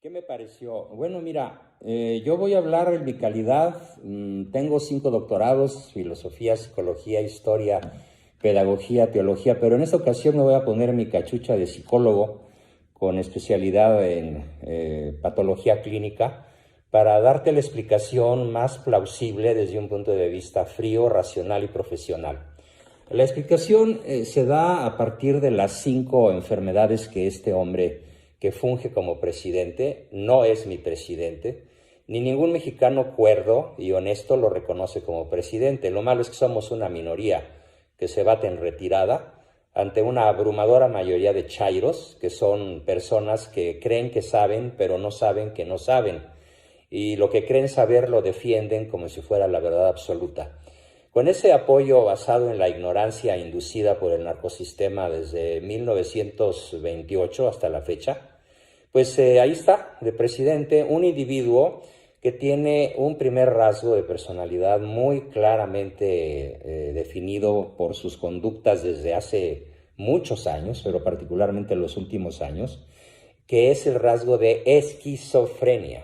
¿Qué me pareció? Bueno, mira, yo voy a hablar en mi calidad, tengo 5 doctorados, filosofía, psicología, historia, pedagogía, teología, pero en esta ocasión me voy a poner mi cachucha de psicólogo con especialidad en patología clínica para darte la explicación más plausible desde un punto de vista frío, racional y profesional. La explicación se da a partir de las 5 enfermedades que este hombre que funge como presidente, no es mi presidente, ni ningún mexicano cuerdo y honesto lo reconoce como presidente. Lo malo es que somos una minoría que se bate en retirada ante una abrumadora mayoría de chairos, que son personas que creen que saben, pero no saben que no saben. Y lo que creen saber lo defienden como si fuera la verdad absoluta. Con ese apoyo basado en la ignorancia inducida por el narcosistema desde 1928 hasta la fecha, pues ahí está, de presidente, un individuo que tiene un primer rasgo de personalidad muy claramente definido por sus conductas desde hace muchos años, pero particularmente en los últimos años, que es el rasgo de esquizofrenia.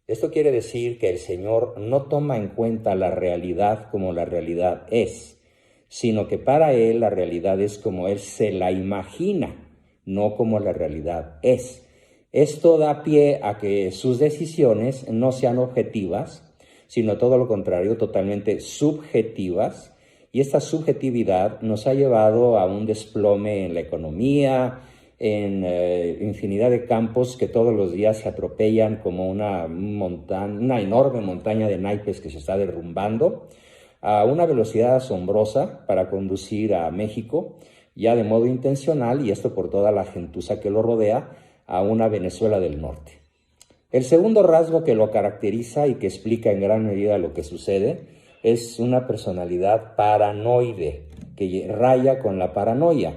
Esto quiere decir que el Señor no toma en cuenta la realidad como la realidad es, sino que para Él la realidad es como Él se la imagina, no como la realidad es. Esto da pie a que sus decisiones no sean objetivas, sino todo lo contrario, totalmente subjetivas, y esta subjetividad nos ha llevado a un desplome en la economía, en infinidad de campos que todos los días se atropellan como una enorme montaña de naipes que se está derrumbando a una velocidad asombrosa para conducir a México, ya de modo intencional, y esto por toda la gentuza que lo rodea, a una Venezuela del norte. El segundo rasgo que lo caracteriza y que explica en gran medida lo que sucede es una personalidad paranoide que raya con la paranoia,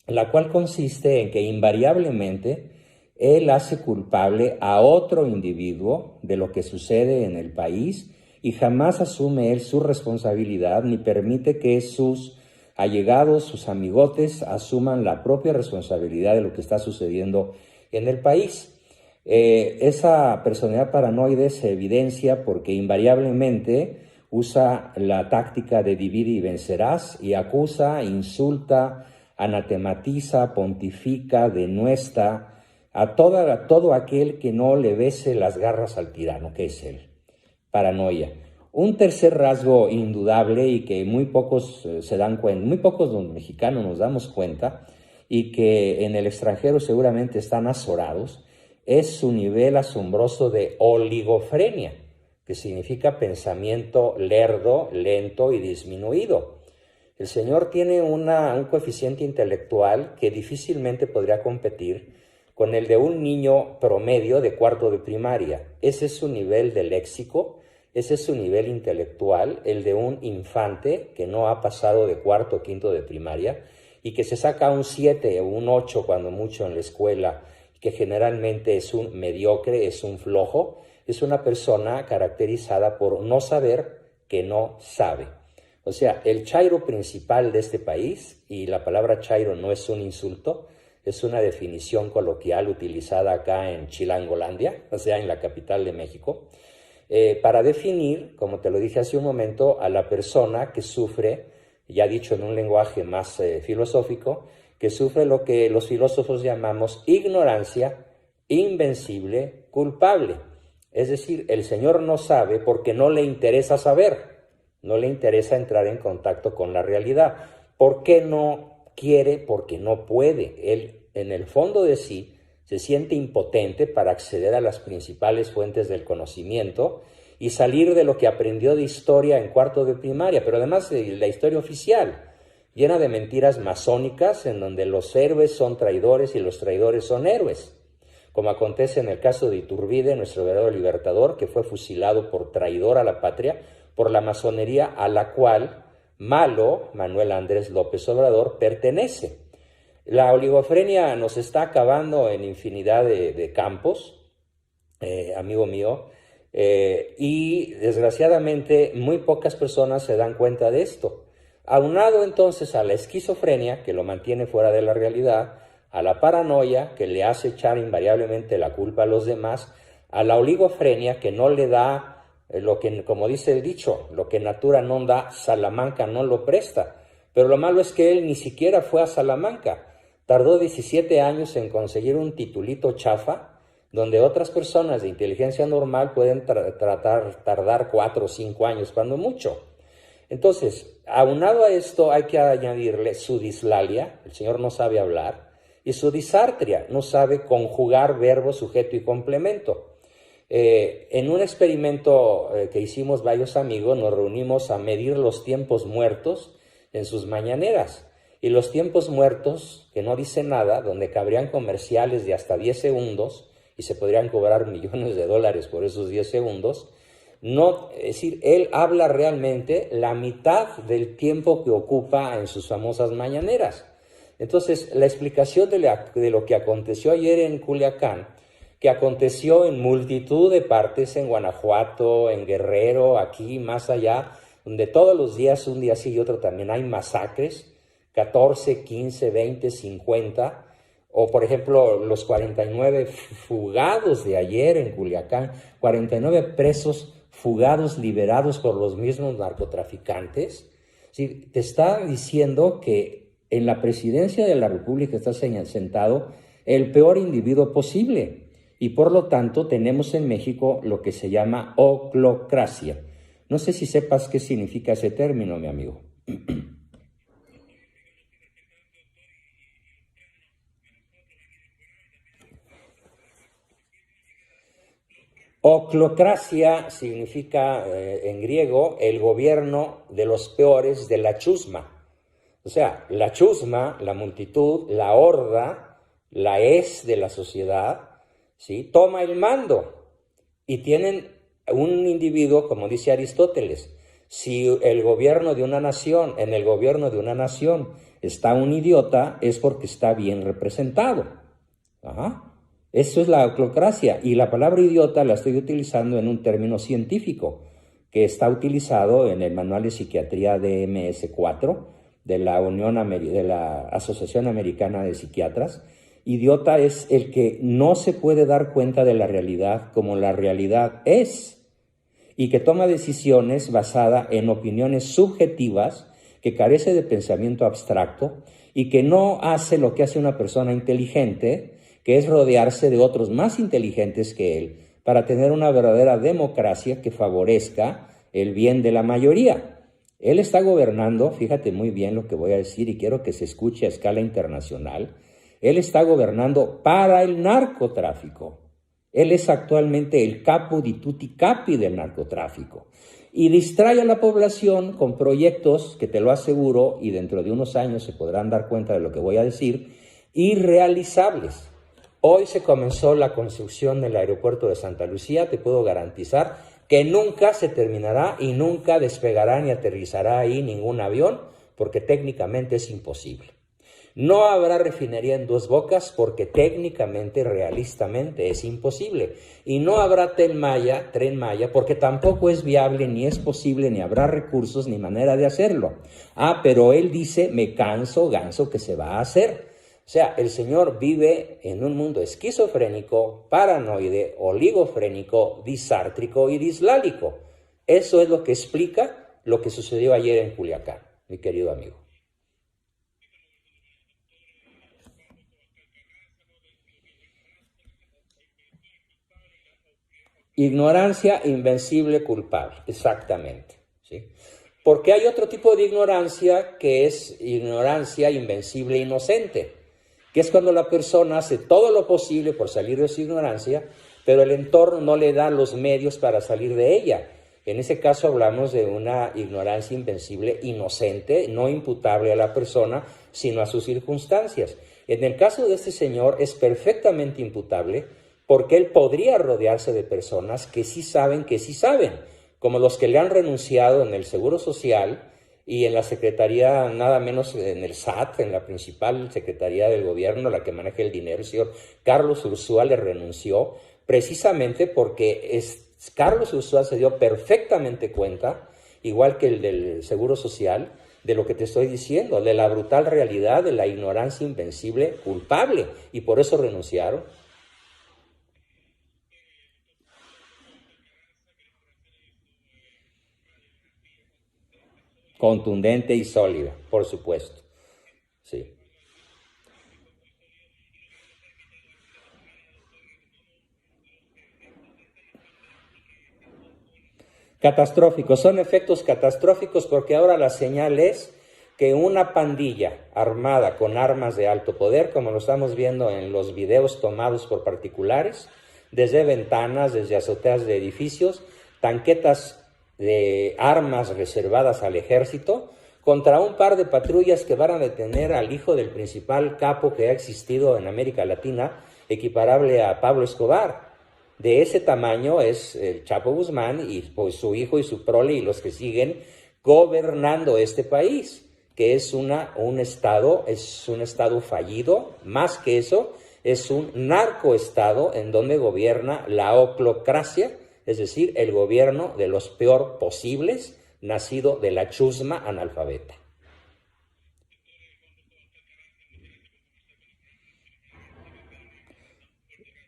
la cual consiste en que invariablemente él hace culpable a otro individuo de lo que sucede en el país y jamás asume él su responsabilidad ni permite que sus allegados, sus amigotes, asuman la propia responsabilidad de lo que está sucediendo en el país. Esa personalidad paranoide se evidencia porque invariablemente usa la táctica de divide y vencerás y acusa, insulta, anatematiza, pontifica, denuestra a todo aquel que no le bese las garras al tirano, que es él. Paranoia. Un tercer rasgo indudable y que muy pocos se dan cuenta, muy pocos los mexicanos nos damos cuenta y que en el extranjero seguramente están azorados, es su nivel asombroso de oligofrenia, que significa pensamiento lerdo, lento y disminuido. El Señor tiene un coeficiente intelectual que difícilmente podría competir con el de un niño promedio de cuarto de primaria. Ese es su nivel de léxico, ese es su nivel intelectual, el de un infante que no ha pasado de cuarto o quinto de primaria y que se saca un 7 o un 8 cuando mucho en la escuela, que generalmente es un mediocre, es un flojo, es una persona caracterizada por no saber que no sabe. O sea, el chairo principal de este país, y la palabra chairo no es un insulto, es una definición coloquial utilizada acá en Chilangolandia, o sea, en la capital de México, para definir, como te lo dije hace un momento, a la persona que sufre, ya dicho en un lenguaje más filosófico, que sufre lo que los filósofos llamamos ignorancia invencible, culpable. Es decir, el Señor no sabe porque no le interesa saber. No le interesa entrar en contacto con la realidad. ¿Por qué no quiere? Porque no puede. Él, en el fondo de sí, se siente impotente para acceder a las principales fuentes del conocimiento y salir de lo que aprendió de historia en cuarto de primaria, pero además de la historia oficial, llena de mentiras masónicas en donde los héroes son traidores y los traidores son héroes, como acontece en el caso de Iturbide, nuestro verdadero libertador, que fue fusilado por traidor a la patria, por la masonería a la cual malo Manuel Andrés López Obrador pertenece. La oligofrenia nos está acabando en infinidad de campos, amigo mío, y desgraciadamente muy pocas personas se dan cuenta de esto. Aunado entonces a la esquizofrenia, que lo mantiene fuera de la realidad, a la paranoia, que le hace echar invariablemente la culpa a los demás, a la oligofrenia, que no le da lo que, como dice el dicho, lo que natura non da, Salamanca no lo presta. Pero lo malo es que él ni siquiera fue a Salamanca. Tardó 17 años en conseguir un titulito chafa, donde otras personas de inteligencia normal pueden tardar 4 o 5 años, cuando mucho. Entonces, aunado a esto, hay que añadirle su dislalia, el señor no sabe hablar, y su disartria, no sabe conjugar verbo, sujeto y complemento. En un experimento que hicimos varios amigos, nos reunimos a medir los tiempos muertos en sus mañaneras. Y los tiempos muertos, que no dicen nada, donde cabrían comerciales de hasta 10 segundos y se podrían cobrar millones de dólares por esos 10 segundos, no, es decir, él habla realmente la mitad del tiempo que ocupa en sus famosas mañaneras. Entonces, la explicación de lo que aconteció ayer en Culiacán, que aconteció en multitud de partes, en Guanajuato, en Guerrero, aquí, más allá, donde todos los días, un día sí y otro también, hay masacres, 14, 15, 20, 50, o por ejemplo los 49 fugados de ayer en Culiacán, 49 presos fugados, liberados por los mismos narcotraficantes. ¿Sí? Te está diciendo que en la presidencia de la República está sentado el peor individuo posible, y por lo tanto tenemos en México lo que se llama oclocracia. No sé si sepas qué significa ese término, mi amigo. Oclocracia significa en griego el gobierno de los peores de la chusma. O sea, la chusma, la multitud, la horda, la es de la sociedad, ¿sí?, toma el mando y tienen un individuo, como dice Aristóteles. Si el gobierno de una nación, en el gobierno de una nación está un idiota, es porque está bien representado. Ajá. Eso es la oclocracia, y la palabra idiota la estoy utilizando en un término científico que está utilizado en el Manual de Psiquiatría DMS-4 de la Asociación Americana de Psiquiatras. Idiota es el que no se puede dar cuenta de la realidad como la realidad es, y que toma decisiones basadas en opiniones subjetivas, que carece de pensamiento abstracto y que no hace lo que hace una persona inteligente, que es rodearse de otros más inteligentes que él para tener una verdadera democracia que favorezca el bien de la mayoría. Él está gobernando, fíjate muy bien lo que voy a decir y quiero que se escuche a escala internacional, él está gobernando para el narcotráfico. Él es actualmente el capo di tutti capi del narcotráfico y distrae a la población con proyectos que, te lo aseguro, y dentro de unos años se podrán dar cuenta de lo que voy a decir, irrealizables. Hoy se comenzó la construcción del aeropuerto de Santa Lucía. Te puedo garantizar que nunca se terminará y nunca despegará ni aterrizará ahí ningún avión, porque técnicamente es imposible. No habrá refinería en Dos Bocas porque técnicamente, realistamente es imposible. Y no habrá Tren Maya porque tampoco es viable, ni es posible, ni habrá recursos, ni manera de hacerlo. Pero él dice, me canso, ganso, que se va a hacer. O sea, el señor vive en un mundo esquizofrénico, paranoide, oligofrénico, disártrico y dislálico. Eso es lo que explica lo que sucedió ayer en Culiacán, mi querido amigo. Ignorancia invencible culpable, exactamente, ¿sí? Porque hay otro tipo de ignorancia que es ignorancia invencible inocente, que es cuando la persona hace todo lo posible por salir de su ignorancia, pero el entorno no le da los medios para salir de ella. En ese caso hablamos de una ignorancia invencible inocente, no imputable a la persona, sino a sus circunstancias. En el caso de este señor es perfectamente imputable, porque él podría rodearse de personas que sí saben, como los que le han renunciado en el Seguro Social y en la Secretaría, nada menos en el SAT, en la principal Secretaría del Gobierno, la que maneja el dinero. El señor Carlos Ursúa le renunció precisamente porque Carlos Ursúa se dio perfectamente cuenta, igual que el del Seguro Social, de lo que te estoy diciendo, de la brutal realidad de la ignorancia invencible culpable, y por eso renunciaron. Contundente y sólida, por supuesto. Sí. Catastróficos, son efectos catastróficos porque ahora la señal es que una pandilla armada con armas de alto poder, como lo estamos viendo en los videos tomados por particulares, desde ventanas, desde azoteas de edificios, tanquetas de armas reservadas al ejército, contra un par de patrullas que van a detener al hijo del principal capo que ha existido en América Latina, equiparable a Pablo Escobar. De ese tamaño es el Chapo Guzmán y pues, su hijo y su prole y los que siguen gobernando este país, que es un estado fallido. Más que eso, es un narcoestado en donde gobierna la oclocracia, es decir, el gobierno de los peor posibles, nacido de la chusma analfabeta.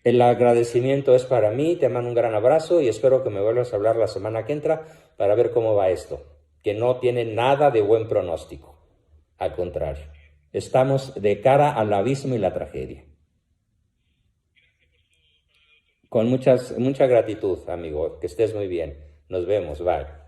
El agradecimiento es para mí, te mando un gran abrazo y espero que me vuelvas a hablar la semana que entra para ver cómo va esto, que no tiene nada de buen pronóstico. Al contrario, estamos de cara al abismo y la tragedia. Con mucha gratitud, amigo, que estés muy bien. Nos vemos, bye.